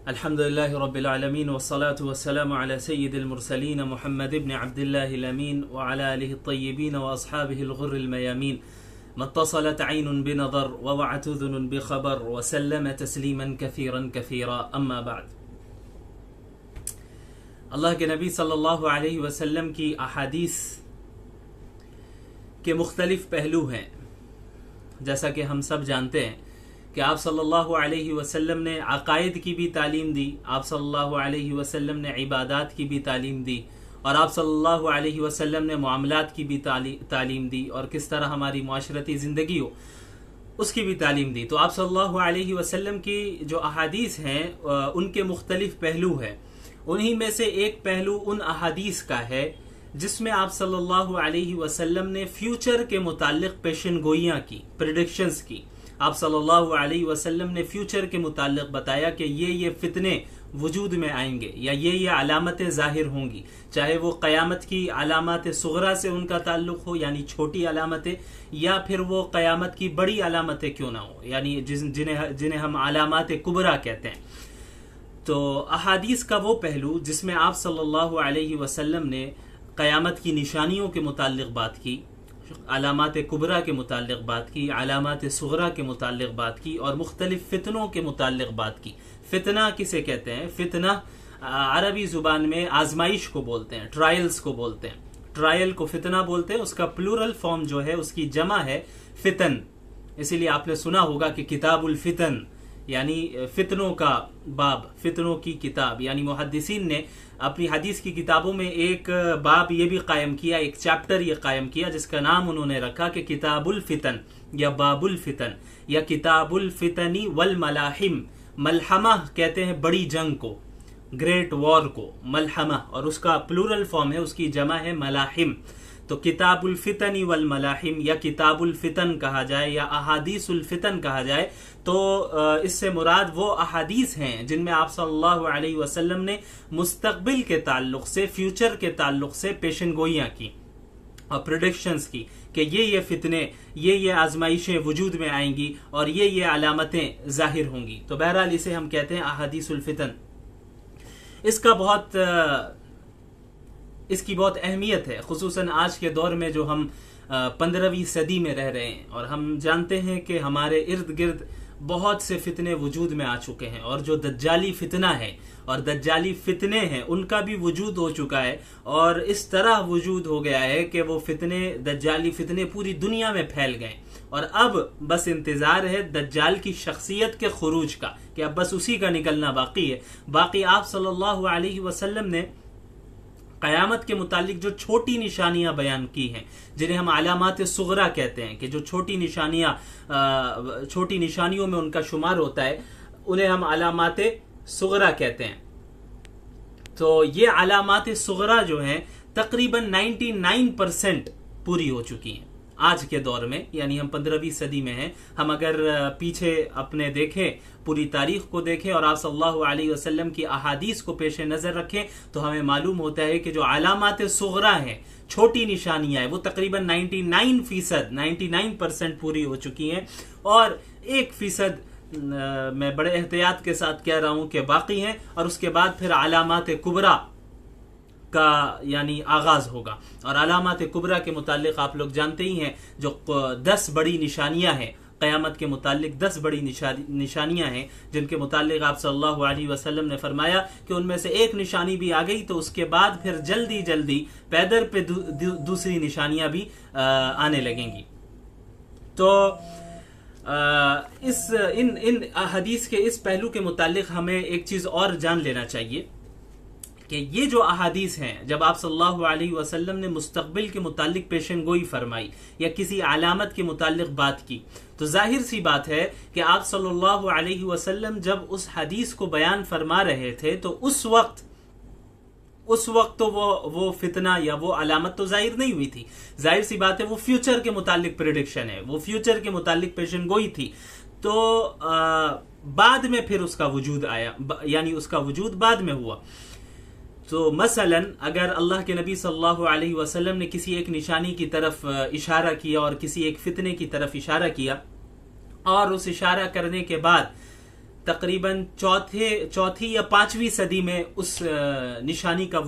अल्हम्दुलिल्लाहि रब्बिल आलमीन वस्सलातु वस्सलामु अला सय्यिदिल मुरसलीन मुहम्मद इब्न अब्दिल्लाहिल अमीन व अला आलिहि त्तय्यिबीन व अस्हाबिहिल गुर्रिल मयामीन मत्तसलत ऐनुन बिनज़र व वअत उज़ुनुन बिख़बर व सल्लम तस्लीमन कसीरन कसीरा अम्मा बाद। अल्लाह के नबी सल्लल्लाहु अलैहि वसल्लम की अहादीस के मुख्तलिफ पहलू हैं। जैसा कि हम सब जानते हैं कि आप सल्लल्लाहु अलैहि वसल्लम ने अकायद की भी तालीम दी, आप सल्लल्लाहु अलैहि वसल्लम ने इबादात की भी तालीम दी और आप सल्लल्लाहु अलैहि वसल्लम ने मामलात की भी तालीम दी और किस तरह हमारी माशरती ज़िंदगी हो उसकी भी तालीम दी। तो आप सल्लल्लाहु अलैहि वसल्लम की जो अहादीस हैं उनके मुख्तलिफ पहलू हैं। उन्हीं में से एक पहलू उन अहादीस का है जिसमें आप सल्लल्लाहु अलैहि वसल्लम ने फ्यूचर के मुताल्लिक पेशन गोइयाँ की, प्रेडिक्शंस की। आप सल्लल्लाहु अलैहि वसल्लम ने फ्यूचर के मुताल्लिक बताया कि ये फितने वजूद में आएंगे या ये अलामतें जाहिर होंगी, चाहे वो क़यामत की अलामत सुगरा से उनका ताल्लुक हो यानी छोटी अलामतें, या फिर वो क़यामत की बड़ी अलामतें क्यों ना हो यानी जिन्हें हम अलामत कुबरा कहते हैं। तो अहादीस का वो पहलू जिसमें आप सल्लल्लाहु अलैहि वसल्लम ने क़यामत की निशानियों के मुताल्लिक बात की, अलामात कुबरा के मुताल्लिक बात की, अलामात सुगरा के मुताल्लिक बात की और मुख्तलिफ फितनों के मुताल्लिक बात की। फितना किसे कहते हैं? फितना अरबी ज़ुबान में आजमाइश को बोलते हैं, ट्रायल्स को बोलते हैं। ट्रायल को फितना बोलते हैं। उसका प्लूरल फॉर्म जो है उसकी जमा है फितन। इसीलिए आपने सुना होगा कि किताबुल फितन यानी फितनों का बाब, फितनों की किताब। यानी मुहद्दिसीन ने अपनी हदीस की किताबों में एक बाब ये भी कायम किया, एक चैप्टर ये कायम किया जिसका नाम उन्होंने रखा कि किताबुल फितन या बाबुल फितन या किताबुल फितनी वल मलाहिम। मलहमा कहते हैं बड़ी जंग को, ग्रेट वॉर को मलहमा, और उसका प्लूरल फॉर्म है, उसकी जमा है मलाहिम। तो किताबुल फितनी वल मलाहिम या किताबुल फितन कहा जाए या अहादीसुल फितन कहा जाए तो इससे मुराद वो अहादीस हैं जिनमें आप सल्लल्लाहु अलैहि वसल्लम ने मुस्तकबिल के ताल्लुक से, फ्यूचर के ताल्लुक से पेशन गोइयाँ की और प्रेडिक्शंस की कि ये फितने, ये आजमाइशें वजूद में आएंगी और ये अलामतें जाहिर होंगी। तो बहरहाल इसे हम कहते हैं अहादीसुल फितन। इसकी बहुत अहमियत है, खुसूसन आज के दौर में जो हम 15वीं सदी में रह रहे हैं और हम जानते हैं कि हमारे इर्द गिर्द बहुत से फितने वजूद में आ चुके हैं और जो दज्जाली फितना है और दज्जाली फितने हैं उनका भी वजूद हो चुका है और इस तरह वजूद हो गया है कि वो फितने, दज्जाली फितने पूरी दुनिया में फैल गए और अब बस इंतजार है दज्जाल की शख्सियत के खुरूज का कि अब बस उसी का निकलना बाकी है। बाकी आप सल्लल्लाहु अलैहि वसल्लम ने क़यामत के मुतालिक जो छोटी निशानियां बयान की हैं, जिन्हें हम अलामात सुगरा कहते हैं कि जो छोटी निशानियों में उनका शुमार होता है, उन्हें हम अलामात सुगरा कहते हैं। तो ये अलामात सुगरा जो हैं तकरीबन 99% पूरी हो चुकी हैं आज के दौर में, यानी हम 15वीं सदी में हैं। हम अगर पीछे अपने देखें, पूरी तारीख को देखें और आप सल्लल्लाहु अलैहि वसल्लम की अहादीस को पेश नज़र रखें तो हमें मालूम होता है कि जो अलामात सुगरा हैं, छोटी निशानियां हैं, वो तकरीबन 99% पूरी हो चुकी हैं और 1% मैं बड़े एहतियात के साथ कह रहा हूं कि बाकी हैं और उसके बाद फिर अलामात कुबरा का यानी आगाज होगा। और अलामात कुबरा के मुतालिक आप लोग जानते ही हैं जो 10 बड़ी निशानियां हैं, क़यामत के मुतालिक 10 बड़ी निशानियां हैं जिनके मुतालिक आप सल्लल्लाहु अलैहि वसल्लम ने फरमाया कि उनमें से एक निशानी भी आ गई तो उसके बाद फिर जल्दी पैदर पे दूसरी निशानियां भी आने लगेंगी। तो इन हदीस के इस पहलू के मुतालिक हमें एक चीज और जान लेना चाहिए कि ये जो अहादीस हैं, जब आप सल्लल्लाहु अलैहि वसल्लम ने मुस्तकबिल के मुतालिक पेशन गोई फरमाई या किसी अलामत के मुतालिक बात की, तो जाहिर सी बात है कि आप सल्लल्लाहु अलैहि वसल्लम जब उस हदीस को बयान फरमा रहे थे तो उस वक्त तो वो फितना या वो अलामत तो जाहिर नहीं हुई थी। जाहिर सी बात है वो फ्यूचर के मुतालिक प्रेडिक्शन है, वो फ्यूचर के मुतालिक पेशन गोई थी। तो बाद में फिर उसका वजूद आया, यानी उसका वजूद बाद में हुआ। तो मसलन अगर अल्लाह के नबी सल्लल्लाहु अलैहि वसल्लम ने किसी एक निशानी की तरफ इशारा किया और किसी एक फितने की तरफ इशारा किया और उस इशारा करने के बाद तकरीबन चौथी या 5वीं सदी में उस निशानी का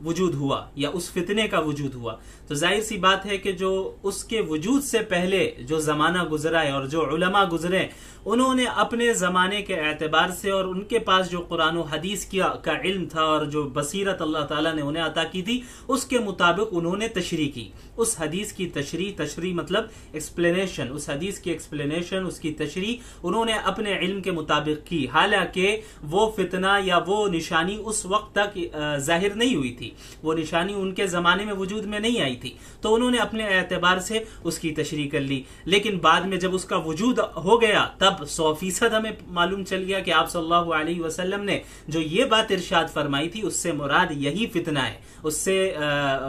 वजूद हुआ या उस फितने का वजूद हुआ। तो जाहिर सी बात है कि जो उसके वजूद से पहले जो जमाना गुजरा है और जो उलमा गुजरे, उन्होंने अपने जमाने के एतबार से और उनके पास जो कुरान और हदीस का इल्म था और जो बसीरत अल्लाह ताला ने उन्हें अता की थी, उसके मुताबिक उन्होंने तशरीह की। उस हदीस की तशरीह मतलब एक्सप्लेनेशन, उस हदीस की एक्सप्लेनेशन, उसकी तशरीह उन्होंने अपने इल्म के मुताबिक की। हालांकि वो फितना या वो निशानी उस वक्त तक जाहिर नहीं हुई थी, वो निशानी उनके जमाने में वजूद में नहीं आई थी, तो उन्होंने अपने एतबार से उसकी तशरीह कर ली। लेकिन बाद में जब उसका वजूद हो गया, तब 100% हमें मालूम चल गया कि आप सल्लल्लाहु अलैहि वसल्लम ने जो ये बात इरशाद फरमाई थी, उससे मुराद यही फितना है, उससे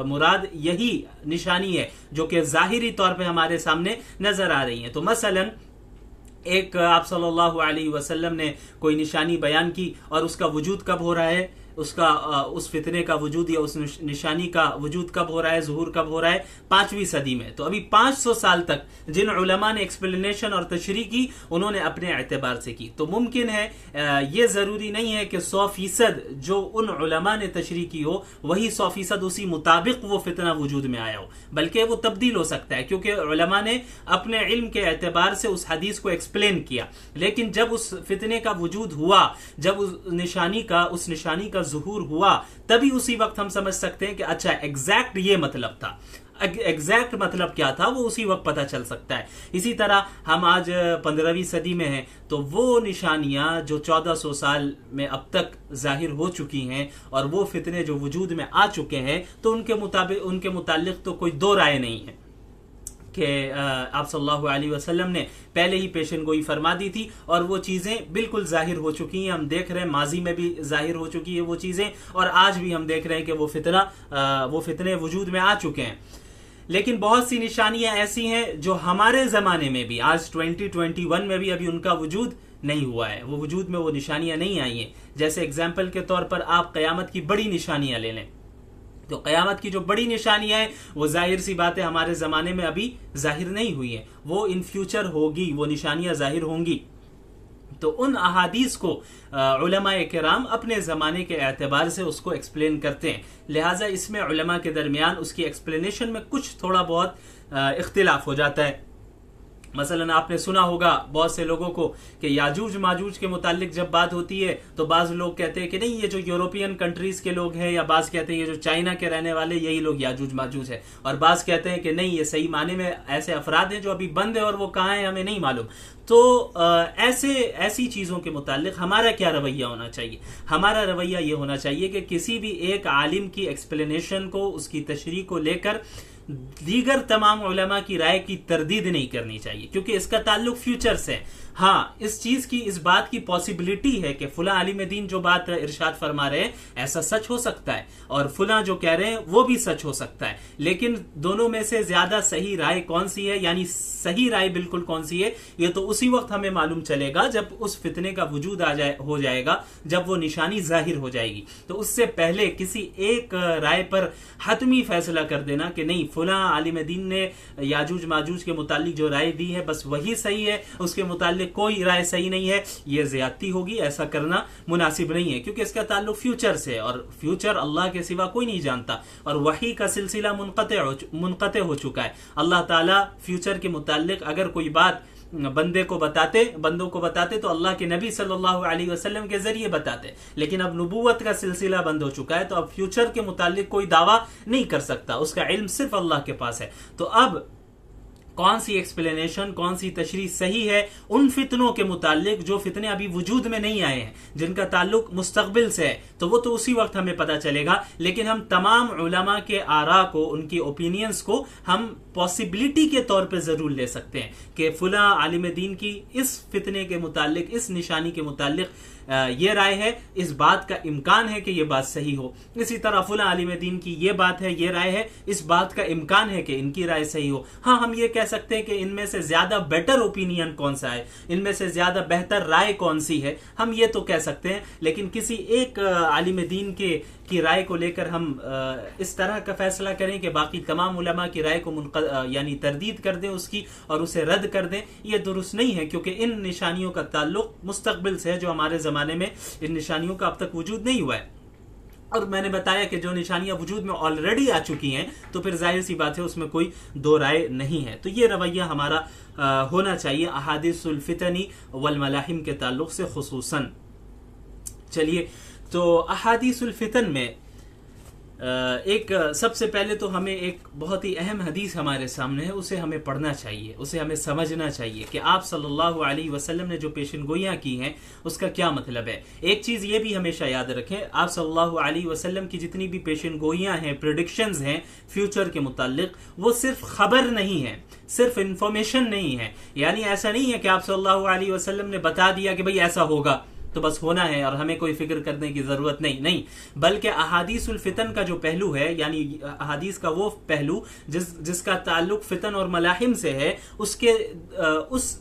मुराद यही निशानी है जो कि जाहिरी तौर पे हमारे सामने नजर आ रही है। तो मसलन एक आप सल्लल्लाहु अलैहि वसल्लम ने कोई निशानी बयान की और उसका वजूद कब हो रहा है, उस फितने का वजूद या उस निशानी का वजूद कब हो रहा है, ज़ुहूर कब हो रहा है, 5वीं सदी में। तो अभी 500 साल तक जिन उलमा ने एक्सप्लेनेशन और तशरीह की, उन्होंने अपने एतबार से की। तो मुमकिन है, ये जरूरी नहीं है कि 100% जो उन उलमा ने तशरीह की हो वही 100% उसी मुताबिक वो फितना वजूद में आया हो, बल्कि वो तब्दील हो सकता है, क्योंकि उलमा ने अपने इल्म के एतबार से उस हदीस को एक्सप्लेन किया। लेकिन जब उस फितने का वजूद हुआ, जब उस निशानी का ज़ुहूर हुआ, तभी उसी वक्त हम समझ सकते हैं कि अच्छा एग्जैक्ट ये मतलब था, एग्जैक्ट मतलब क्या था, वो उसी वक्त पता चल सकता है। इसी तरह हम आज 15वीं सदी में हैं, तो वो निशानियां जो 1400 साल में अब तक जाहिर हो चुकी हैं और वो फितने जो वजूद में आ चुके हैं, तो उनके मुतालिक तो कोई दो राय नहीं है कि आप सल्लल्लाहु अलैहि वसल्लम ने पहले ही पेशन गोई फरमा दी थी और वो चीजें बिल्कुल जाहिर हो चुकी हैं। हम देख रहे हैं माजी में भी जाहिर हो चुकी है वो चीजें, और आज भी हम देख रहे हैं कि वो फितने वजूद में आ चुके हैं। लेकिन बहुत सी निशानियां ऐसी हैं जो हमारे जमाने में भी, आज 2021 में भी अभी उनका वजूद नहीं हुआ है, वो वजूद में वो निशानियां नहीं आई हैं। जैसे एग्जाम्पल के तौर पर आप कयामत की बड़ी निशानियां ले लें, तो कयामत की जो बड़ी निशानियां हैं वो जाहिर सी बात है हमारे जमाने में अभी जाहिर नहीं हुई हैं, वो इन फ्यूचर होगी, वो निशानियां जाहिर होंगी। तो उन अहादीस को उलमाए किराम अपने ज़माने के एतबार से उसको एक्सप्लेन करते हैं, लिहाजा इसमें उलमा के दरमियान उसकी एक्सप्लेनेशन में कुछ थोड़ा बहुत इख्तिलाफ हो जाता है। मसलन आपने सुना होगा बहुत से लोगों को कि याजूज माजूज के मुतालिक जब बात होती है तो बाज लोग कहते हैं कि नहीं, ये जो यूरोपियन कंट्रीज के लोग हैं, या बाज कहते हैं ये जो चाइना के रहने वाले यही लोग याजूज माजूज है, और बाज कहते हैं कि नहीं, ये सही माने में ऐसे अफराद हैं जो अभी बंद है और वो कहाँ हैं हमें नहीं मालूम। तो ऐसी चीजों के मुतालिक हमारा क्या रवैया होना चाहिए? हमारा रवैया ये होना चाहिए कि किसी भी एक आलिम की एक्सप्लेनेशन को, उसकी तशरीह को लेकर दीगर तमाम उलमा की राय की तरदीद नहीं करनी चाहिए, क्योंकि इसका ताल्लुक फ्यूचर से है। हाँ, इस बात की पॉसिबिलिटी है कि फुला आलिम दीन जो बात इरशाद फरमा रहे हैं ऐसा सच हो सकता है, और फुला जो कह रहे हैं वो भी सच हो सकता है। लेकिन दोनों में से ज्यादा सही राय कौन सी है, यानी सही राय बिल्कुल कौन सी है, ये तो उसी वक्त हमें मालूम चलेगा जब उस फितने का वजूद हो जाएगा, जब वो निशानी जाहिर हो जाएगी। तो उससे पहले किसी एक राय पर हतमी फैसला कर देना कि नहीं, फुला आलिम दीन ने याजूज माजूज के मुतालिक जो राय दी है बस वही सही है, उसके मुतालिक कोई राय सही नहीं है, ये ज्यादती होगी, ऐसा करना मुनासिब नहीं है, क्योंकि इसका ताल्लुक फ्यूचर से, और फ्यूचर अल्लाह के सिवा कोई नहीं जानता, और वही का सिलसिला मुनक़ते हो चुका है। अल्लाह ताला फ्यूचर के मुतालिक अगर कोई बात बंदों को बताते तो अल्लाह के नबी सल्लल्लाहु अलैहि वसल्लम के जरिए बताते, लेकिन अब नबूवत का सिलसिला बंद हो चुका है, तो अब फ्यूचर के मुतालिक कोई दावा नहीं कर सकता, उसका इल्म सिर्फ अल्लाह के पास है। तो अब कौन सी एक्सप्लेनेशन, कौन सी तशरीह सही है उन फितनों के मुतालिक जो फितने अभी वजूद में नहीं आए हैं, जिनका ताल्लुक मुस्तकबिल से है, तो वो तो उसी वक्त हमें पता चलेगा। लेकिन हम तमाम उलमा के आरा को, उनकी ओपिनियंस को हम पॉसिबिलिटी के तौर पे जरूर ले सकते हैं कि फुला आलिम दीन की इस फितने के मुतालिक, इस निशानी के मुतालिक ये राय है, इस बात का इम्कान है कि ये बात सही हो। इसी तरह फुला आलिम दीन की ये बात है, ये राय है, इस बात का इम्कान है कि इनकी राय सही हो। हाँ, हम ये कह कह सकते हैं कि इनमें से ज्यादा बेटर ओपिनियन कौन सा है, इनमें से ज्यादा बेहतर राय कौन सी है, हम ये तो कह सकते हैं। लेकिन किसी एक आलिम दीन की राय को लेकर हम इस तरह का फैसला करें कि बाकी तमाम उलमा की राय को यानी तरदीद कर दें उसकी और उसे रद्द कर दें, यह दुरुस्त नहीं है। क्योंकि इन निशानियों का ताल्लुक मुस्तकबिल से है, जो हमारे ज़माने में इन निशानियों का अब तक वजूद नहीं हुआ है। और मैंने बताया कि जो निशानियां वजूद में ऑलरेडी आ चुकी हैं तो फिर जाहिर सी बात है उसमें कोई दो राय नहीं है। तो ये रवैया हमारा होना चाहिए अहादीसुल फितनी वल मलाहिम के ताल्लुक से खुसूसन। चलिए, तो अहादीसुल फितन में एक सबसे पहले तो हमें एक बहुत ही अहम हदीस हमारे सामने है, उसे हमें पढ़ना चाहिए, उसे हमें समझना चाहिए कि आप सल्लल्लाहु अलैहि वसल्लम ने जो पेशनगोइयां की हैं उसका क्या मतलब है। एक चीज ये भी हमेशा याद रखें, आप सल्लल्लाहु अलैहि वसल्लम की जितनी भी पेशनगोइयां हैं, प्रेडिक्शंस हैं फ्यूचर के मुताल्लिक, वो सिर्फ खबर नहीं है, सिर्फ इंफॉर्मेशन नहीं है। यानी ऐसा नहीं है कि आप सल्लल्लाहु अलैहि वसल्लम ने बता दिया कि भाई ऐसा होगा तो बस होना है और हमें कोई फिक्र करने की जरूरत नहीं, बल्कि अहादीसुल फितन का जो पहलू है, यानी अहादीस का वो पहलू जिसका ताल्लुक फितन और मलाहिम से है, उसके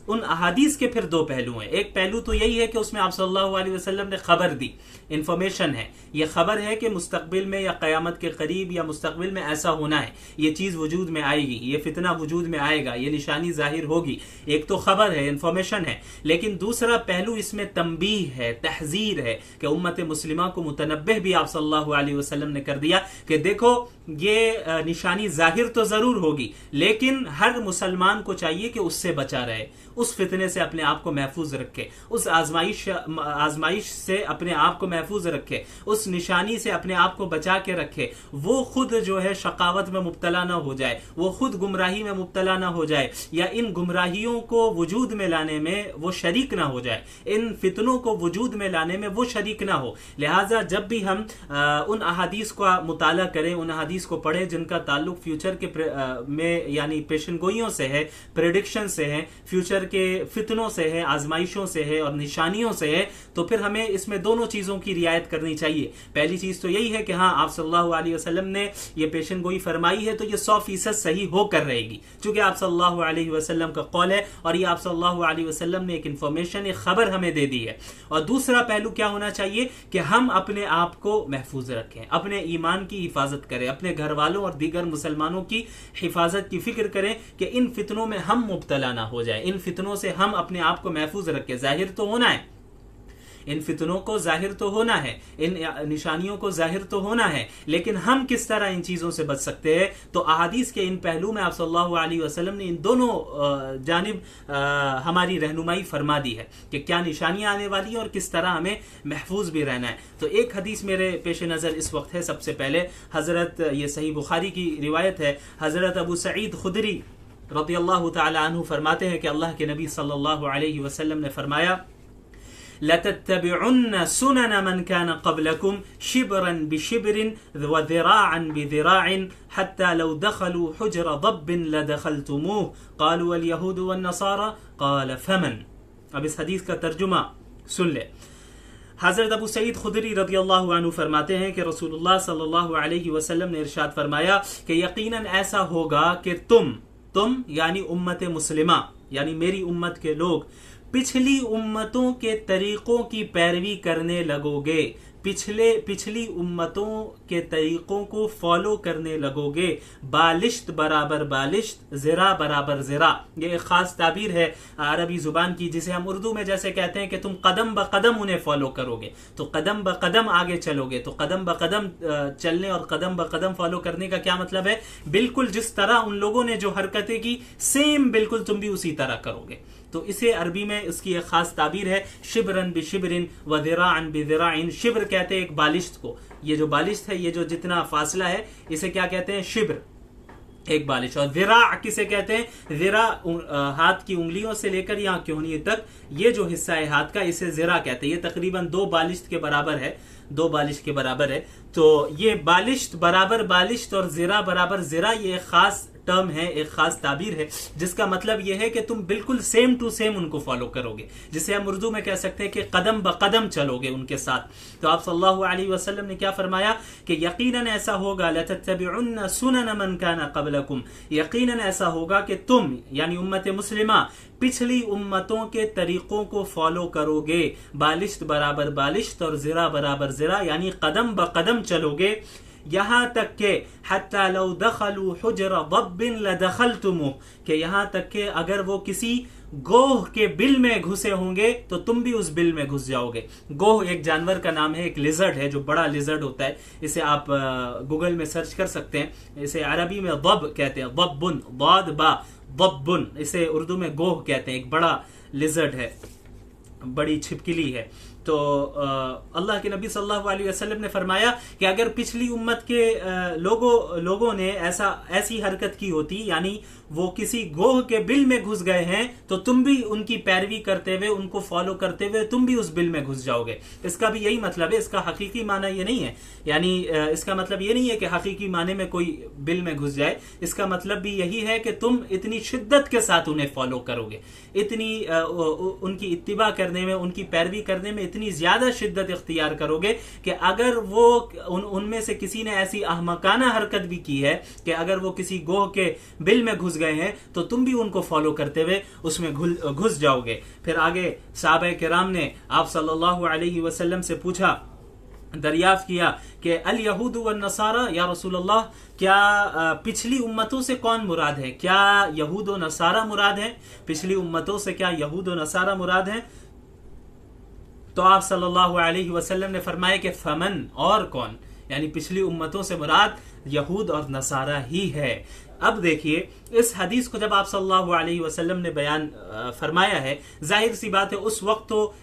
उन अहादीस के फिर दो पहलू हैं। एक पहलू तो यही है कि उसमें आप सल्लल्लाहु अलैहि वसल्लम ने खबर दी, इंफॉर्मेशन है, ये खबर है कि मुस्तकबिल में या क़यामत के करीब या मुस्तकबिल में ऐसा होना है, ये चीज वजूद में आएगी, ये फितना वजूद में आएगा, ये निशानी जाहिर होगी। एक तो खबर है, इंफॉर्मेशन है। लेकिन दूसरा पहलू इसमें तंबीह है, तहजीर है कि उम्मत मुस्लिमा को मुतनब्बिह भी आप सल्लल्लाहु अलैहि वसल्लम ने कर दिया कि देखो ये निशानी जाहिर तो जरूर होगी, लेकिन हर मुसलमान को चाहिए कि उससे बचा रहे, उस फितने से अपने आप को महफूज रखे, उस आजमाइश से अपने आप को महफूज रखे, उस निशानी से अपने आप को बचा के रखे। वो खुद जो है शकावत में मुब्तला ना हो जाए, वो खुद गुमराही में मुब्तला ना हो जाए, या इन गुमराहियों को वजूद में लाने में वो शरीक ना हो जाए, इन फितनों को वजूद में लाने में वो शरीक ना हो। लिहाजा जब भी हम उन अहादीस का मुताला करें, उन अहादीस को पढ़ें जिनका ताल्लुक फ्यूचर के में यानी पेशनगोइयों से है, प्रेडिक्शन से है, फ्यूचर के फितनों से है, आजमाइशों से है और निशानियों से है, तो फिर हमें इसमें दोनों चीजों की रियायत करनी चाहिए। पहली चीज तो यही है कि हाँ, आप सल्लल्लाहु अलैहि वसल्लम ने ये पेशनगोई फरमाई है तो ये 100% सही होकर रहेगी, क्योंकि आप सल्लल्लाहु अलैहि वसल्लम का कौल है और ये आप सल्लल्लाहु अलैहि वसल्लम ने एक इंफॉर्मेशन, एक खबर हमें दे दी है। और दूसरा पहलू क्या होना चाहिए कि हम अपने आप को महफूज रखें, अपने ईमान की हिफाजत करें, अपने घर वालों और दीगर मुसलमानों की हिफाजत की फिक्र करें कि इन फितनों में हम मुब्तला ना हो जाए, इन फितनों से हम अपने आप को महफूज रखें। जाहिर तो होना है, इन फितनों को जाहिर तो होना है, इन निशानियों को जाहिर तो होना है, लेकिन हम किस तरह इन चीजों से बच सकते हैं। तो अहादीस के इन पहलू में आप सल्लल्लाहु अलैहि वसल्लम ने इन दोनों जानिब हमारी रहनुमाई फरमा दी है कि क्या निशानियां आने वाली हैं और किस तरह हमें महफूज भी रहना है। तो एक हदीस मेरे पेश नजर इस वक्त है, सबसे पहले हजरत, ये सही बुखारी की रिवायत है, हजरत अबू सईद खुदरी रज़ियल्लाहु तआला अन्हु फरमाते हैं कि अल्लाह के नबी सल्लल्लाहु अलैहि वसल्लम ने फरमाया, लतत्तबिउन्न सुनन मन कान क़ब्लकुम शिबरन बिशिबरिन व ज़िराअन बिज़िराअन हत्ता लौ दखलू हुज्र दब्बिन लदखलतुमूह क़ालू वल यहूद वन नसारा क़ाल फमन। अब इस हदीस का तर्जुमा सुन ले। हजरत अबू सईद खुदरी रज़ियल्लाहु अन्हु फरमाते हैं कि रसूलुल्लाह सल्लल्लाहु अलैहि वसल्लम ने इरशाद फरमाया कि यकीनन ऐसा होगा कि तुम यानी उम्मत मुस्लिमा, यानी मेरी उम्मत के लोग पिछली उम्मतों के तरीकों की पैरवी करने लगोगे, पिछली उम्मतों के तरीकों को फॉलो करने लगोगे। बालिश्त बराबर बालिश्त, ज़िरा बराबर ज़िरा, ये एक खास ताबीर है अरबी जुबान की, जिसे हम उर्दू में जैसे कहते हैं कि तुम कदम ब कदम उन्हें फॉलो करोगे, तो कदम ब कदम आगे चलोगे। तो कदम ब कदम चलने और कदम ब कदम फॉलो करने का क्या मतलब है? बिल्कुल जिस तरह उन लोगों ने जो हरकतें की, सेम बिल्कुल तुम भी उसी तरह करोगे। तो इसे अरबी में इसकी एक खास ताबीर है, शिबरन बिशिबरिन व ज़िराअन बिज़िराअन। शिब्र कहते हैं एक बालिश्त को, ये जो बालिश्त है, ये जो जितना फासला है, इसे क्या कहते हैं? शिब्र, एक बालिश। और ज़िरा किसे कहते हैं? ज़िरा हाथ की उंगलियों से लेकर यहाँ कोहनी तक ये जो हिस्सा है हाथ का, इसे ज़िरा कहते हैं। ये तकरीबन 2 बालिश्त के बराबर है, 2 बालिश के बराबर है। तो ये बालिश्त बराबर बालिश्त और ज़िरा बराबर ज़िरा, ये खास टर्म है, एक खास ताबीर है, जिसका मतलब यह है कि तुम बिल्कुल सेम टू सेम उनको फॉलो करोगे, जिसे हम उर्दू में कह सकते हैं कि कदम ब कदम चलोगे उनके साथ। तो आप सल्लल्लाहु अलैहि वसल्लम ने क्या फरमाया कि यकीनन ऐसा होगा, लतत्तबिउन्न सुनन मन कान क़ब्लकुम, यकीनन ऐसा होगा कि तुम यानी उम्मत मुस्लिमा पिछली उम्मतों के तरीकों को फॉलो करोगे, बालिश्त बराबर बालिश्त और ज़िरा बराबर ज़िरा, यानी कदम ब कदम चलोगे, यहाँ तक के हत्ता लौ दखलू हुजर दब्बिन लदखलतुमुह, कि यहाँ तक के अगर वो किसी गोह के बिल में घुसे होंगे तो तुम भी उस बिल में घुस जाओगे। गोह एक जानवर का नाम है, एक लिजर्ड है जो बड़ा लिजर्ड होता है, इसे आप गूगल में सर्च कर सकते हैं। इसे अरबी में दब कहते हैं, दब्बुन, दाद बा दब्बुन, इसे उर्दू में गोह कहते हैं। एक बड़ा लिजर्ड है, बड़ी छिपकली है। तो अल्लाह के नबी सल्लल्लाहु अलैहि वसल्लम ने फरमाया कि अगर पिछली उम्मत के लोगों ने ऐसी हरकत की होती, यानी वो किसी गोह के बिल में घुस गए हैं, तो तुम भी उनकी पैरवी करते हुए, उनको फॉलो करते हुए तुम भी उस बिल में घुस जाओगे। इसका भी यही मतलब है, इसका हकीकी माना ये नहीं है, यानी इसका मतलब ये नहीं है कि हकीकी माने में कोई बिल में घुस जाए। इसका मतलब भी यही है कि तुम इतनी शिद्दत के साथ उन्हें फॉलो करोगे, इतनी उनकी इत्तिबा करने में, उनकी पैरवी करने में इतनी ज्यादा शिद्दत इख्तियार करोगे कि अगर वो उनमें से किसी ने ऐसी अहमकाना हरकत भी की है कि अगर वो किसी गोह के बिल में घुस गए हैं तो तुम भी उनको फॉलो करते हुए उसमें घुस जाओगे। फिर आगे सहाबा किराम ने आप सल्लल्लाहु अलैहि वसल्लम से पूछा, दरियाफ्त किया कि अल यहूद व नसारा या रसूलल्लाह, क्या पिछली उम्मतों से कौन मुराद है? क्या यहूद व नसारा मुराद है? पिछली उम्मतों से क्या यहूद व नसारा मुराद है? तो आप सल्लल्लाहु अलैहि वसल्लम ने फरमाया कि फमन, और कौन, यानी पिछली उम्मतों से मुराद यहूद और नसारा ही है। अब देखिए, इस हदीस को जब आप सल्लल्लाहु अलैहि वसल्लम ने बयान फरमाया है, जाहिर सी बात है उस वक्त तो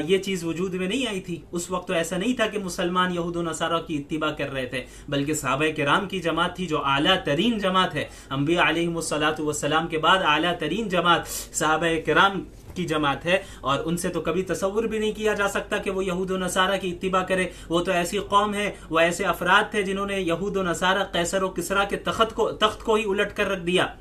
ये चीज वजूद में नहीं आई थी। उस वक्त तो ऐसा नहीं था कि मुसलमान यहूद और नसारा की इत्तिबा कर रहे थे, बल्कि सहाबा किराम की जमात थी जो आला तरीन जमात है। अंबिया अलैहिमुस्सलातु वस्सलाम के बाद आला तरीन जमात सहाबा किराम की जमात है, और उनसे तो कभी तसव्वुर भी नहीं किया जा सकता कि वो यहूद और नसारा की इत्तिबा करे। वो तो ऐसी कौम है, वो ऐसे अफराद थे जिन्होंने यहूद और नसारा, कैसर और किसरा के तख्त को ही उलट कर रख दिया,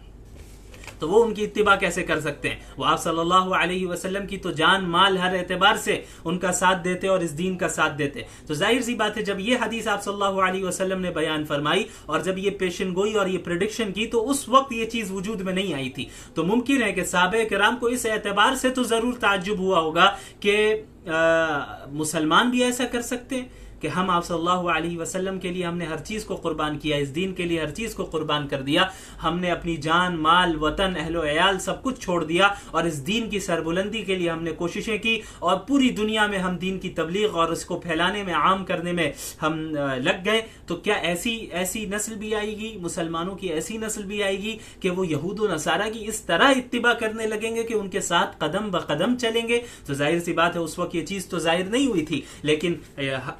तो वो उनकी इत्तिबा कैसे कर सकते हैं? वो आप सल्लल्लाहु अलैहि वसल्लम की तो जान माल हर एतबार से उनका साथ देते और इस दीन का साथ देते। तो जाहिर सी बात है, जब ये हदीस आप सल्लल्लाहु अलैहि वसल्लम ने बयान फरमाई और जब ये पेशन गोई और ये प्रेडिक्शन की, तो उस वक्त ये चीज वजूद में नहीं आई थी। तो मुमकिन है कि सहाबा किराम को इस एतबार से तो जरूर ताज्जुब हुआ होगा कि मुसलमान भी ऐसा कर सकते हैं कि हम आप सल्लल्लाहु अलैहि वसल्लम के लिए हमने हर चीज को कुर्बान किया, इस दीन के लिए हर चीज को कुर्बान कर दिया, हमने अपनी जान, माल, वतन, अहलो अयाल सब कुछ छोड़ दिया और इस दीन की सरबुलंदी के लिए हमने कोशिशें की और पूरी दुनिया में हम दीन की तबलीग और इसको फैलाने में, आम करने में हम लग गए। तो क्या ऐसी नस्ल भी आएगी, मुसलमानों की ऐसी नस्ल भी आएगी कि वो यहूद व नसारा की इस तरह इत्तिबा करने लगेंगे कि उनके साथ कदम ब कदम चलेंगे? तो जाहिर सी बात है उस वक्त ये चीज तो जाहिर नहीं हुई थी, लेकिन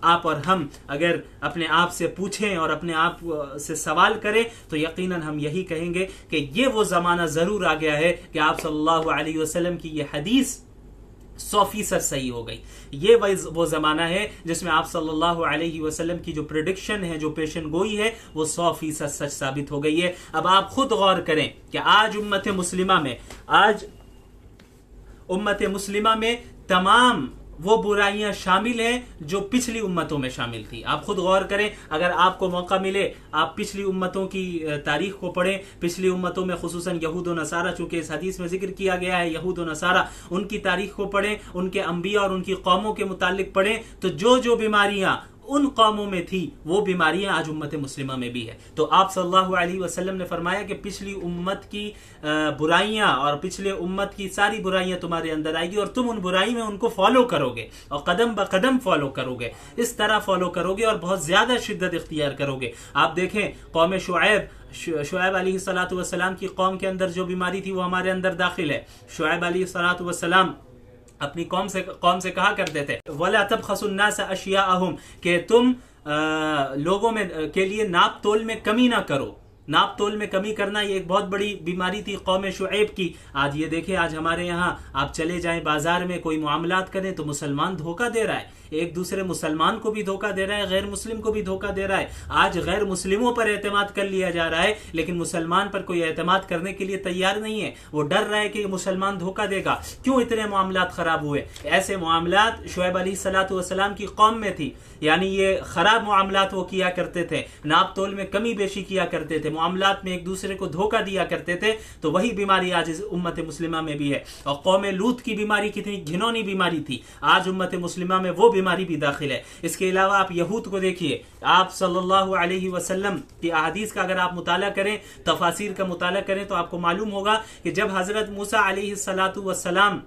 आप और हम अगर अपने आप से पूछें और अपने आप से सवाल करें तो यकीनन हम यही कहेंगे कि ये वो जमाना जरूर आ गया है कि आप सल्लल्लाहु अलैहि वसल्लम की ये हदीस 100% सही हो गई। ये वो जमाना है जिसमें आप सल्लल्लाहु अलैहि वसल्लम की जो प्रेडिक्शन है, जो पेशन गोई है, वो 100% सच साबित हो गई है। अब आप खुद गौर करें कि आज उम्मत मुस्लिमा में तमाम वो बुराइयां शामिल हैं जो पिछली उम्मतों में शामिल थी। आप खुद गौर करें, अगर आपको मौका मिले आप पिछली उम्मतों की तारीख को पढ़ें, पिछली उम्मतों में खुसूसन यहूद और नसारा, चूंकि इस हदीस में जिक्र किया गया है यहूद और नसारा, उनकी तारीख को पढ़ें, उनके अंबिया और उनकी कौमों के मुतालिक पढ़ें, तो जो बीमारियां उन कौमों में थी वो बीमारियां आज उम्मत मुस्लिमा में भी है। तो आप सल्लल्लाहु अलैहि वसल्लम ने फरमाया कि पिछली उम्मत की बुराइयां और पिछले उम्मत की सारी बुराइयां तुम्हारे अंदर आएगी और तुम उन बुराई में उनको फॉलो करोगे और कदम ब कदम फॉलो करोगे, इस तरह फॉलो करोगे और बहुत ज्यादा शिद्दत इख्तियार करोगे। आप देखें कौम शुएब अलैहिस्सलातु वस्सलाम की कौम के अंदर जो बीमारी थी वो हमारे अंदर दाखिल है। शुएब अलैहिस्सलातु वस्सलाम अपनी कौम से कहा करते थे, वला तबखसुन नास अशियाअहुम, कि तुम लोगों में के लिए नाप तोल में कमी ना करो, नाप तोल में कमी करना ये एक बहुत बड़ी बीमारी थी कौम शुएब की। आज ये देखें, आज हमारे यहाँ आप चले जाएं बाजार में, कोई मामलात करें तो मुसलमान धोखा दे रहा है, एक दूसरे मुसलमान को भी धोखा दे रहा है, गैर मुस्लिम को भी धोखा दे रहा है। आज गैर मुस्लिमों पर एतमाद कर लिया जा रहा है, लेकिन मुसलमान पर कोई एतमाद करने के लिए तैयार नहीं है। वो डर रहा है कि मुसलमान धोखा देगा। क्यों इतने मामलात खराब हुए? ऐसे मामलात शुएब अलैहिस्सलातु वस्सलाम की कौम में थी, यानी ये खराब मामलात वो किया करते थे, नाप तोल में कमी बेशी किया करते थे, मामलात में एक दूसरे को धोखा दिया करते थे। तो वही बीमारी आज इस उम्मत मुस्लिमा में भी है। और कौम लूत की बीमारी कितनी घिनौनी बीमारी थी, आज उम्मत मुस्लिमा में वो बीमारी भी दाखिल है। इसके अलावा आप यहूद को देखिए, आप सल्लल्लाहु अलैहि वसल्लम की अहादीस का अगर आप मुताला करें, तफासिर का मुताला करें, तो आपको मालूम होगा कि जब हजरत मूसा अलैहिस्सलातु वस्सलाम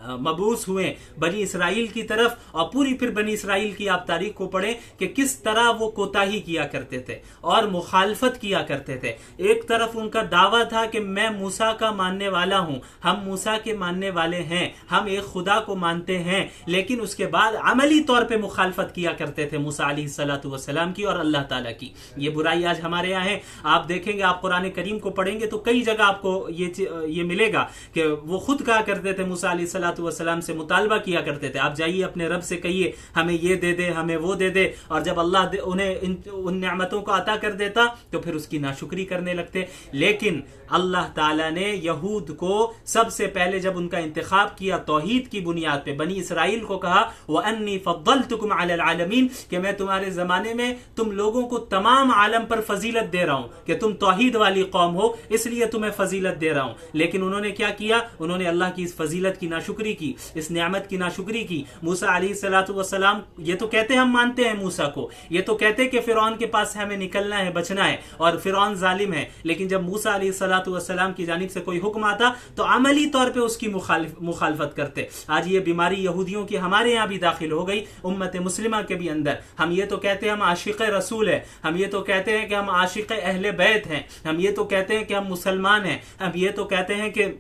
मबूस हुए बनी इसराइल की तरफ, और पूरी फिर बनी इसराइल की आप तारीख को पढ़ें कि किस तरह वो कोताही किया करते थे और मुखालफत किया करते थे। एक तरफ उनका दावा था कि मैं मूसा का मानने वाला हूं, हम मूसा के मानने वाले हैं, हम एक खुदा को मानते हैं, लेकिन उसके बाद अमली तौर पे मुखालफत किया करते थे मूसा अलैहिस्सलातु वस्सलाम की और अल्लाह ताला की। ये बुराई आज हमारे यहाँ है। आप देखेंगे, आप कुरान करीम को पढ़ेंगे तो कई जगह आपको ये मिलेगा कि वो खुद कहा करते थे, मूसा अलैहिस्सलातु वस्सलाम से मुतालबा किया करते थे, आप जाइए अपने रब से कहिए हमें ये दे दे, हमें वो दे दे, और जब अल्लाह उन्हें उन नेमतों को अता कर देता तो फिर उसकी नाशुक्री करने लगते। लेकिन अल्लाह ताला ने यहूद को सबसे पहले जब उनका इंतखाब किया तौहीद की बुनियाद पे, बनी इसराइल को कहा व अन्नी फद्दलतुकुम अलल आलमीन, कि मैं तुम्हारे जमाने में तुम लोगों को तमाम आलम पर फजीलत दे रहा हूं, कि तुम तौहीद वाली कौम हो इसलिए तुम्हें फजीलत दे रहा हूं। लेकिन उन्होंने क्या किया? उन्होंने अल्लाह की इस फजीलत की नाशुक्री की, इस नेमत की नाशुक्री की। मूसा अलैहिस्सलातु वस्सलाम ये तो कहते हम मानते हैं मूसा को, ये तो कहते कि फिरौन के पास हमें निकलना है, बचना है, और फिरौन जालिम है, लेकिन जब मूसा अलैहिस्सलातु वस्सलाम की जानिब से कोई हुक्म आता तो अमली तौर पे उसकी मुखालफत करते। आज ये बीमारी यहूदियों की हमारे यहाँ भी दाखिल हो गई, उम्मत मुस्लिमा के भी अंदर। हम ये तो कहते हैं हम आशिक रसूल है, हम ये तो कहते हैं कि हम आशिक अहले बैत हैं, हम ये तो कहते हैं कि हम मुसलमान हैं, हम ये तो कहते हैं कि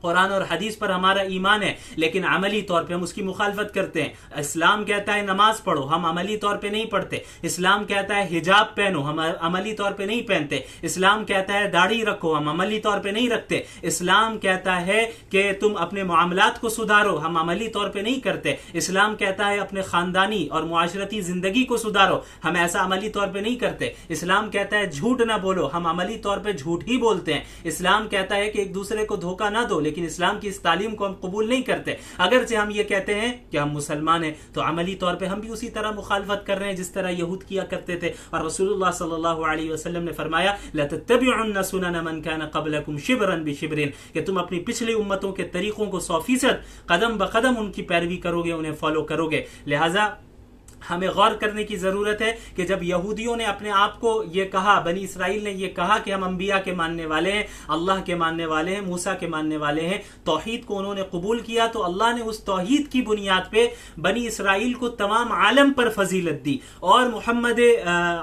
कुरान और हदीस पर हमारा ईमान है, लेकिन अमली तौर पे हम उसकी मुखालफत करते हैं। इस्लाम कहता है नमाज पढ़ो, हम अमली तौर पे नहीं पढ़ते। इस्लाम कहता है हिजाब पहनो, हम अमली तौर पे नहीं पहनते। इस्लाम कहता है दाढ़ी रखो, हम अमली तौर पे नहीं रखते। इस्लाम कहता है कि तुम अपने मामलात को सुधारो, हम अमली तौर पे नहीं करते। इस्लाम कहता है अपने खानदानी और मुआशरती जिंदगी को सुधारो, हम ऐसा अमली तौर पे नहीं करते। इस्लाम कहता है झूठ ना बोलो, हम अमली तौर पे झूठ ही बोलते हैं। इस्लाम कहता है कि एक दूसरे को धोखा ना दो, लेकिन इस्लाम की इस तालीम को हम कबूल नहीं करते। अगरचे हम ये कहते हैं कि हम मुसलमान हैं, तो अमली तौर पे हम भी उसी तरह मुखालफत कर रहे हैं जिस तरह यहूद किया करते थे। और रसूलुल्लाह सल्लल्लाहु अलैहि वसल्लम ने फरमाया लतत्तबिउन्न सुनन मन कान क़ब्लकुम शिब्रन बिशिब्रिन, कि तुम अपनी पिछली उम्मतों के तरीकों को 100% कदम ब कदम उनकी पैरवी करोगे, उन्हें फॉलो करोगे। लिहाजा हमें गौर करने की जरूरत है कि जब यहूदियों ने अपने आप को ये कहा, बनी इसराइल ने ये कहा कि हम अंबिया के मानने वाले हैं, अल्लाह के मानने वाले हैं, मूसा के मानने वाले हैं, तौहीद को उन्होंने कबूल किया, तो अल्लाह ने उस तौहीद की बुनियाद पे बनी इसराइल को तमाम आलम पर फजीलत दी, और मोहम्मद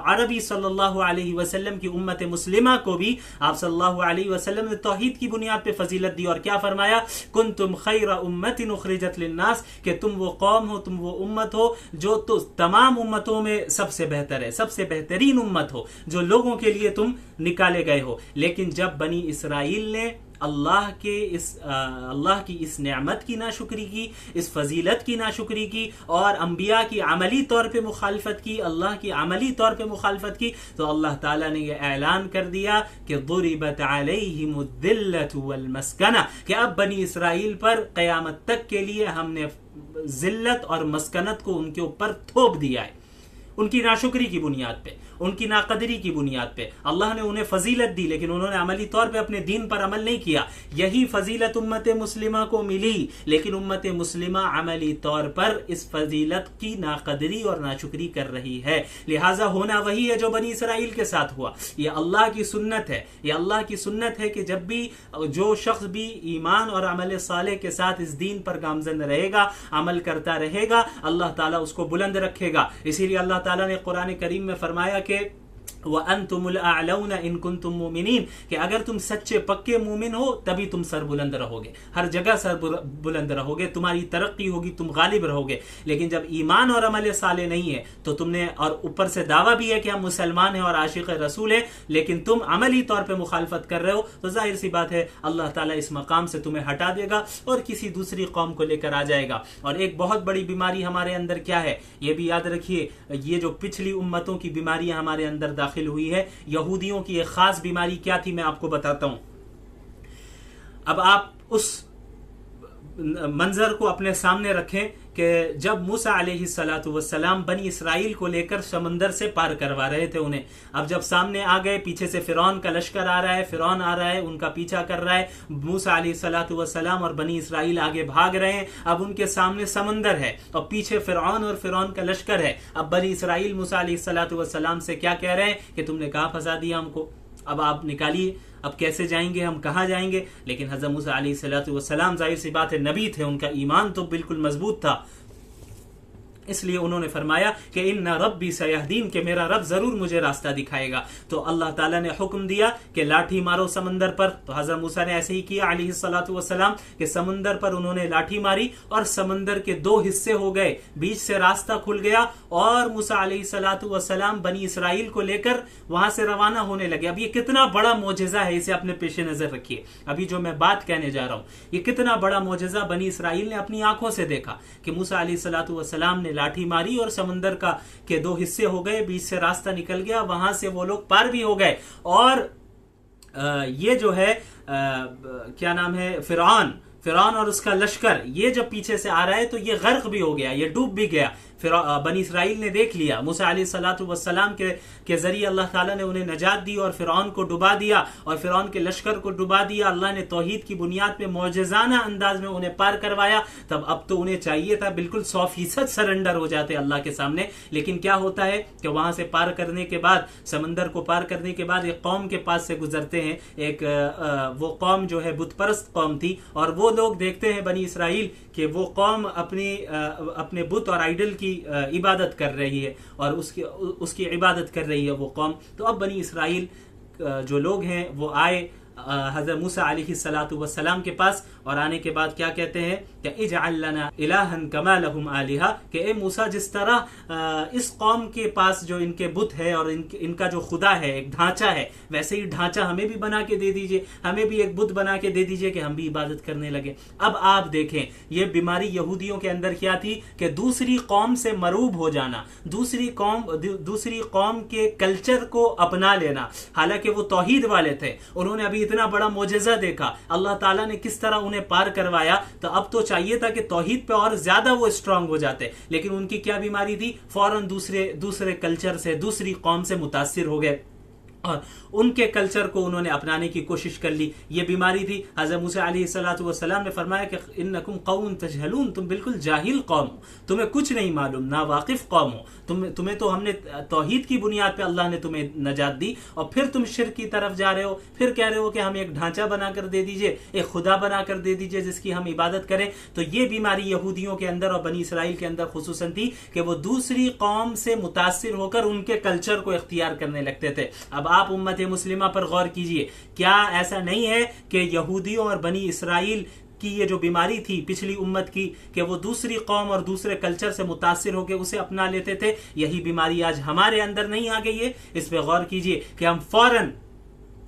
अरबी सल्लल्लाहु अलैहि वसल्लम की उम्मत मुस्लिमा को भी आप सल्लल्लाहु अलैहि वसल्लम ने तौहीद की बुनियाद पे फजीलत दी। और क्या फरमाया? कुंतुम खैर उम्मतिन उखरिजत लिन्नास, कि तुम वो कौम हो, तुम वो उम्मत हो जो तो तमाम उम्मतों में सबसे बेहतर है, सबसे बेहतरीन उम्मत हो, जो लोगों के लिए तुम निकाले गए हो। लेकिन जब बनी इसराइल ने अल्लाह की इस नेमत की नाशुक्री की, इस फजीलत की नाशुक्री की, और अंबिया की अमली तौर पे मुखालफत की, अल्लाह की अमली तौर पे मुखालफत की, तो अल्लाह ताला ने यह ऐलान कर दिया कि दुरिबत अलैहिमुद्दिल्लतु वल मस्कना, कि अब बनी इसराइल पर क़यामत तक के लिए हमने जिल्लत और मस्कनत को उनके ऊपर थोप दिया है, उनकी नाशुक्री की बुनियाद पे, उनकी नाकदरी की बुनियाद पे। अल्लाह ने उन्हें फजीलत दी, लेकिन उन्होंने अमली तौर पे अपने दीन पर अमल नहीं किया। यही फजीलत उम्मत मुस्लिमा को मिली, लेकिन उम्मत मुस्लिमा अमली तौर पर इस फजीलत की नाकदरी और नाशुक्री कर रही है। लिहाजा होना वही है जो बनी इसराइल के साथ हुआ। यह अल्लाह की सुन्नत है, यह अल्लाह की सुन्नत है कि जब भी जो शख्स भी ईमान और अमल सालेह के साथ इस दीन पर गामजन रहेगा, अमल करता रहेगा, अल्लाह ताला उसको बुलंद रखेगा। इसीलिए अल्लाह ताला ने कुरान करीम में फरमाया कि व अंतुमुल अअलौना इन कुंतुम मुमिनीन, कि अगर तुम सच्चे पक्के मुमिन हो तभी तुम सरबुलंद रहोगे, हर जगह सरबुलंद रहोगे, तुम्हारी तरक्की होगी, तुम गालिब रहोगे। लेकिन जब ईमान और अमल साले नहीं है तो तुमने, और ऊपर से दावा भी है कि हम मुसलमान हैं और आशिक रसूल हैं, लेकिन तुम अमली तौर पे मुखालफत कर रहे हो, तो जाहिर सी बात है अल्लाह ताला इस मकाम से तुम्हें हटा देगा और किसी दूसरी कौम को लेकर आ जाएगा। और एक बहुत बड़ी बीमारी हमारे अंदर क्या है, यह भी याद रखिए, ये जो पिछली उम्मतों की बीमारियां हमारे अंदर दाखिल हुई है, यहूदियों की एक खास बीमारी क्या थी मैं आपको बताता हूं। अब आप उस मंजर को अपने सामने रखें कि जब मूसा अलैहिस्सलातु वस्सलाम बनी इसराइल को लेकर समंदर से पार करवा रहे थे उन्हें, अब जब सामने आ गए, पीछे से फिरौन का लश्कर आ रहा है, फिरौन आ रहा है, उनका पीछा कर रहा है, मूसा अलैहिस्सलातु वस्सलाम और बनी इसराइल आगे भाग रहे हैं, अब उनके सामने समंदर है और पीछे फिरौन और फिरौन का लश्कर है। अब बनी इसराइल मूसा अलैहिस्सलातु वस्सलाम से क्या कह रहे हैं कि तुमने कहां फंसा दिया हमको, अब आप निकालिए, अब कैसे जाएंगे, हम कहां जाएंगे। लेकिन हज़रत मूसा अलैहिस्सलातु वस्सलाम जाहिर सी बात है नबी थे, उनका ईमान तो बिल्कुल मजबूत था, इसलिए उन्होंने फरमाया कि इन्ना रब्बी सयहदीन, के मेरा रब जरूर मुझे रास्ता दिखाएगा। तो अल्लाह ताला ने हुक्म दिया कि लाठी मारो समंदर पर, तो हज़रत मूसा ने ऐसे ही किया अलैहिस्सलातु वस्सलाम कि समंदर पर उन्होंने लाठी मारी और समंदर के दो हिस्से हो गए, बीच से रास्ता खुल गया और मूसा अलैहिस्सलातु वस्सलाम बनी इसराइल को लेकर वहां से रवाना होने लगे। अब ये कितना बड़ा मोजेजा है, इसे अपने पेश नजर रखिए। अभी जो मैं बात कहने जा रहा हूं, ये कितना बड़ा मोजेजा बनी इसराइल ने अपनी आंखों से देखा कि मूसा अलैहिस्सलातु वस्सलाम ने लाठी मारी और समंदर के दो हिस्से हो गए, बीच से रास्ता निकल गया, वहां से वो लोग पार भी हो गए। और ये जो है क्या नाम है, फिरौन और उसका लश्कर, ये जब पीछे से आ रहा है तो ये गर्क भी हो गया, ये डूब भी गया। फिर बनी इसराइल ने देख लिया, मूसा अलैहिस्सलातु वस्सलाम के जरिए अल्लाह ताला ने उन्हें नजात दी और फिरौन को डुबा दिया और फिरौन के लश्कर को डुबा दिया। अल्लाह ने तौहीद की बुनियाद पे मौजज़ाना अंदाज में उन्हें पार करवाया। तब अब तो उन्हें चाहिए था बिल्कुल 100% सरेंडर हो जाते अल्लाह के सामने, लेकिन क्या होता है कि वहां से पार करने के बाद, समंदर को पार करने के बाद एक कौम के पास से गुजरते हैं, एक वो कौम जो है बुतपरस्त कौम थी, और वो लोग देखते हैं बनी इसराइल कि वो कौम अपने बुत और आइडल की इबादत कर रही है और उसकी इबादत कर रही है वो कौम। तो अब बनी इसराइल जो लोग हैं वो आए हज़रत मूसा अलैहिस्सलातु वस्सलाम के पास, और आने के बाद क्या कहते हैं कि इजअल लना इलाहन कमा लहुम आलिहा, कि ए मूसा जिस तरह इस कौम के पास जो इनके बुत है और इनका जो खुदा है, एक ढांचा है, वैसे ही ढांचा हमें भी बना के दे दीजिए, हमें भी एक बुत बना के दे दीजिए कि हम भी इबादत करने लगे। अब आप देखें ये बीमारी यहूदियों के अंदर क्या थी कि दूसरी कौम से मरूब हो जाना, दूसरी कौम के कल्चर को अपना लेना। हालांकि वो तौहीद वाले थे, उन्होंने अभी इतना बड़ा मोजेजा देखा, अल्लाह ताला ने किस तरह उन्हें पार करवाया, तो अब तो चाहिए था कि तौहीद पे और ज्यादा वो स्ट्रांग हो जाते, लेकिन उनकी क्या बीमारी थी, फौरन दूसरे कल्चर से, दूसरी कौम से मुतासिर हो गए और उनके कल्चर को उन्होंने अपनाने की कोशिश कर ली। ये बीमारी थी। हज़रत मूसा अलैहिस्सलातु वस्सलाम ने फरमाया कि इन्नकुम कौमुन तजहलून, तुम बिल्कुल जाहिल कौम हो, तुम्हें कुछ नहीं मालूम, ना वाकिफ कौम हो, तुम्हें तो हमने तौहीद की बुनियाद पे अल्लाह ने तुम्हें नजात दी और फिर तुम शिर्क की तरफ जा रहे हो, फिर कह रहे हो कि हमें एक ढांचा बनाकर दे दीजिए, एक खुदा बनाकर दे दीजिए जिसकी हम इबादत करें। तो ये बीमारी यहूदियों के अंदर और बनी इसराइल के अंदर खुसूसन थी कि वो दूसरी कौम से मुतासिर होकर उनके कल्चर को इख्तियार करने लगते थे। अब आप उम्मत मुस्लिमा पर गौर कीजिए, क्या ऐसा नहीं है कि यहूदियों और बनी इसराइल की ये जो बीमारी थी पिछली उम्मत की, कि वो दूसरी कौम और दूसरे कल्चर से मुतासिर होकर उसे अपना लेते थे, यही बीमारी आज हमारे अंदर नहीं आ गई है? इस पे गौर कीजिए कि हम फौरन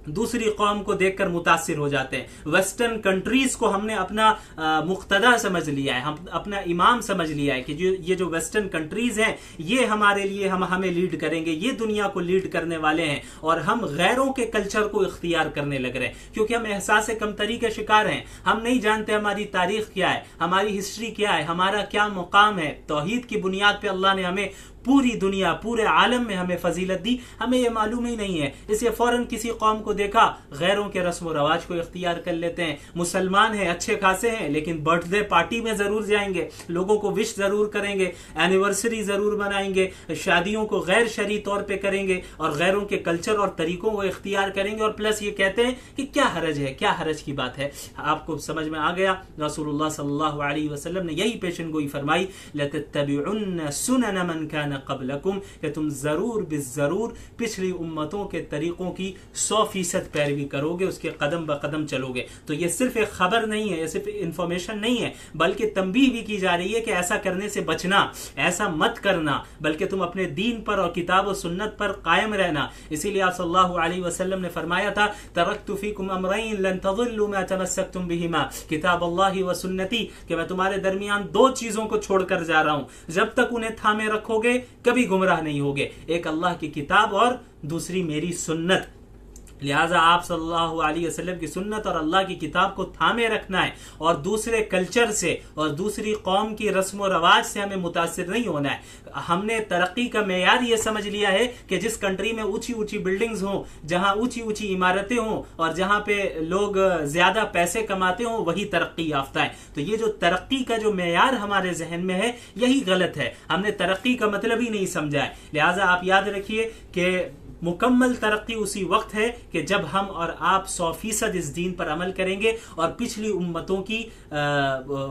दूसरी कौम को देखकर मुतासिर हो जाते हैं। वेस्टर्न कंट्रीज को हमने अपना मुक्तदा समझ लिया है, हम अपना इमाम समझ लिया है कि ये जो वेस्टर्न कंट्रीज हैं ये हमारे लिए हमें लीड करेंगे, ये दुनिया को लीड करने वाले हैं, और हम गैरों के कल्चर को इख्तियार करने लग रहे हैं क्योंकि हम एहसास कमतरी के शिकार हैं। हम नहीं जानते हमारी तारीख क्या है, हमारी हिस्ट्री क्या है, हमारा क्या मुकाम है। तौहीद की बुनियाद पे अल्लाह ने हमें पूरी दुनिया, पूरे आलम में हमें फजीलत दी, हमें यह मालूम ही नहीं है। इसलिए फौरन किसी कौम को देखा, गैरों के रस्म व रवाज को इख्तियार कर लेते हैं। मुसलमान हैं, अच्छे खासे हैं, लेकिन बर्थडे पार्टी में जरूर जाएंगे, लोगों को विश जरूर करेंगे, एनिवर्सरी जरूर मनाएंगे, शादियों को गैर शरई तौर पे करेंगे और गैरों के कल्चर और तरीकों को इख्तियार करेंगे, और प्लस ये कहते हैं कि क्या हरज है, क्या हरज की बात है। आपको समझ में आ गया, रसूलुल्लाह सल्लल्लाहु अलैहि वसल्लम ने यही पेशन गोई फरमाई, लतत्तबिउन्न सुनन मन कान कान क़ब्लकुम, कि तुम ज़रूर बिज़रूर पिछली उम्मतों के तरीक़ों की 100% पैरवी करोगे, उसके कदम ब कदम चलोगे। तो ये सिर्फ एक खबर नहीं है, ये सिर्फ इंफॉर्मेशन नहीं है, बल्कि तंबीह भी की जा रही है कि ऐसा करने से बचना, ऐसा मत करना, बल्कि तुम अपने दीन पर और किताब और सुन्नत पर कायम रहना। इसीलिए आप सल्लल्लाहु अलैहि वसल्लम ने फरमाया था, तरक्तु फीकुम अमरैन लन तज़िल्लु मा तमस्सक्तुम बिहिमा किताब अल्लाह व सुन्नती, कि मैं तुम्हारे दरमियान 2 चीजों को छोड़कर जा रहा हूं, जब तक उन्हें थामे रखोगे कभी गुमराह नहीं होगे, एक अल्लाह की किताब और दूसरी मेरी सुन्नत। लिहाजा आप सल्लल्लाहु अलैहि वसल्लम की सुन्नत और अल्लाह की किताब को थामे रखना है, और दूसरे कल्चर से और दूसरी कौम की रस्म व रवाज से हमें मुतासिर नहीं होना है। हमने तरक्की का मेयार ये समझ लिया है कि जिस कंट्री में ऊंची ऊंची बिल्डिंग्स हों, जहां ऊंची ऊंची इमारतें हों और जहां पे लोग ज्यादा पैसे कमाते हों, वही तरक्की याफ्ता है। तो ये जो तरक्की का जो मेयार हमारे जहन में है, यही गलत है। हमने तरक्की का मतलब ही नहीं समझा है। लिहाजा आप याद रखिए कि मुकम्मल तरक्की उसी वक्त है कि जब हम और आप 100% इस दीन पर अमल करेंगे और पिछली उम्मतों की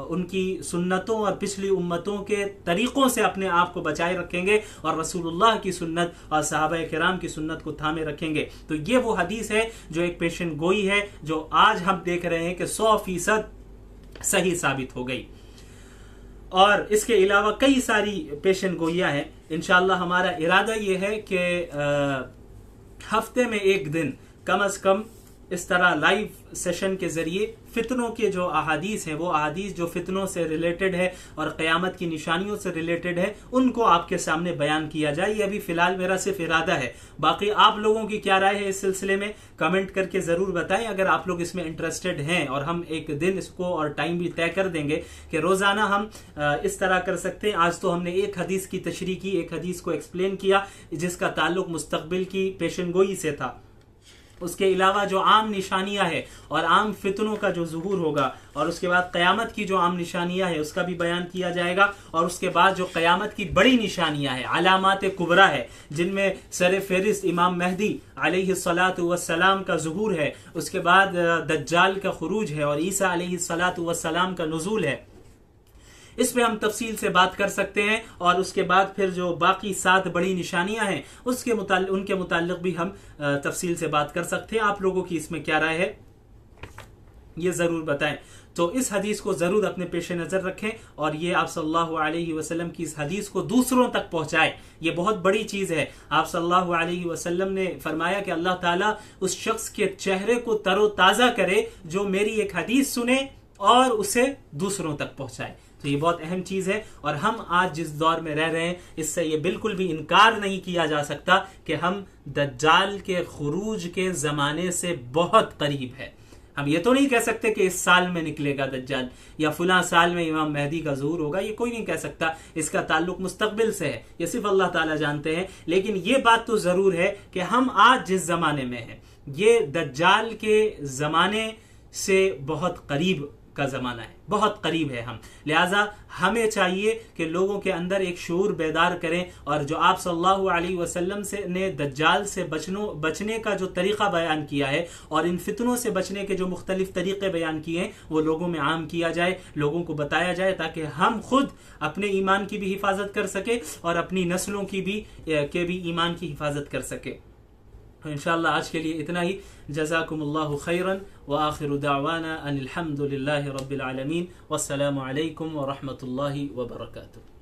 उनकी सुन्नतों और पिछली उम्मतों के तरीकों से अपने आप को बचाए रखेंगे और रसूलुल्लाह की सुन्नत और सहाबा किराम की सुन्नत को थामे रखेंगे। तो ये वो हदीस है जो एक पेशन गोई है, जो आज हम देख रहे हैं कि 100% सही साबित हो गई। और इसके अलावा कई सारी पेशन गोइयां हैं। इंशाअल्लाह हमारा इरादा यह है कि हफ्ते में एक दिन कम अज कम इस तरह लाइव सेशन के जरिए फितनों के जो अहादीस हैं, वो अहादीस जो फितनों से रिलेटेड है और क़यामत की निशानियों से रिलेटेड है, उनको आपके सामने बयान किया जाए। ये अभी फिलहाल मेरा सिर्फ इरादा है। बाकी आप लोगों की क्या राय है इस सिलसिले में, कमेंट करके जरूर बताएं। अगर आप लोग इसमें इंटरेस्टेड हैं और हम एक दिन इसको और टाइम भी तय कर देंगे कि रोजाना हम इस तरह कर सकते हैं। आज तो हमने एक हदीस की तशरीह की, एक हदीस को एक्सप्लेन किया जिसका ताल्लुक मुस्तकबिल की पेशनगोई से था। उसके अलावा जो आम निशानियां है और आम फितनों का जो ज़ुहूर होगा, और उसके बाद क़यामत की जो आम निशानियां है उसका भी बयान किया जाएगा। और उसके बाद जो क़यामत की बड़ी निशानियां है, अलामात कुबरा है, जिनमें सर फेरिस्त इमाम महदी अलैहिस्सलातु वस्सलाम का ज़ुहूर है, उसके बाद दज्जाल का खुरूज है और ईसा अलैहिस्सलातु वस्सलाम का नुज़ूल है। इस पे हम तफसील से बात कर सकते हैं। और उसके बाद फिर जो बाकी 7 बड़ी निशानियां हैं उनके मुताल्लिक भी हम तफसील से बात कर सकते हैं। आप लोगों की इसमें क्या राय है ये जरूर बताएं। तो इस हदीस को जरूर अपने पेश नजर रखें और ये आप सल्लल्लाहु अलैहि वसल्लम की इस हदीस को दूसरों तक पहुंचाएं। ये बहुत बड़ी चीज है। आप सल्लल्लाहु अलैहि वसल्लम ने फरमाया कि अल्लाह ताला उस शख्स के चेहरे को तरोताजा करे जो मेरी एक हदीस सुने और उसे दूसरों तक पहुंचाए। तो ये बहुत अहम चीज है। और हम आज जिस दौर में रह रहे हैं, इससे ये बिल्कुल भी इनकार नहीं किया जा सकता कि हम दज्जाल के खुरूज के जमाने से बहुत करीब है। हम ये तो नहीं कह सकते कि इस साल में निकलेगा दज्जाल या फुला साल में इमाम मेहदी का ज़ुहूर होगा, ये कोई नहीं कह सकता। इसका ताल्लुक मुस्तकबिल से है, ये सिर्फ अल्लाह ताला जानते हैं। लेकिन ये बात तो जरूर है कि हम आज जिस जमाने में हैं, ये दज्जाल के जमाने से बहुत करीब का जमाना है, बहुत करीब है हम। लिहाजा हमें चाहिए कि लोगों के अंदर एक शऊर बेदार करें और जो आप सल्लल्लाहु अलैहि वसल्लम से ने दज्जाल से बचने का जो तरीका बयान किया है और इन फितनों से बचने के जो मुख्तलिफ तरीके बयान किए हैं, वो लोगों में आम किया जाए, लोगों को बताया जाए, ताकि हम खुद अपने ईमान की भी हिफाजत कर सके और अपनी नस्लों की भी ईमान की हिफाजत कर सके। तो इंशाअल्लाह आज के लिए इतना ही। जज़ाकुमुल्लाहु खैरन व आखिरु दावाना अनिल हम्दुलिल्लाहि रब्बिल आलमीन। वस्सलामु अलैकुम व रहमतुल्लाहि व बरकातुहू।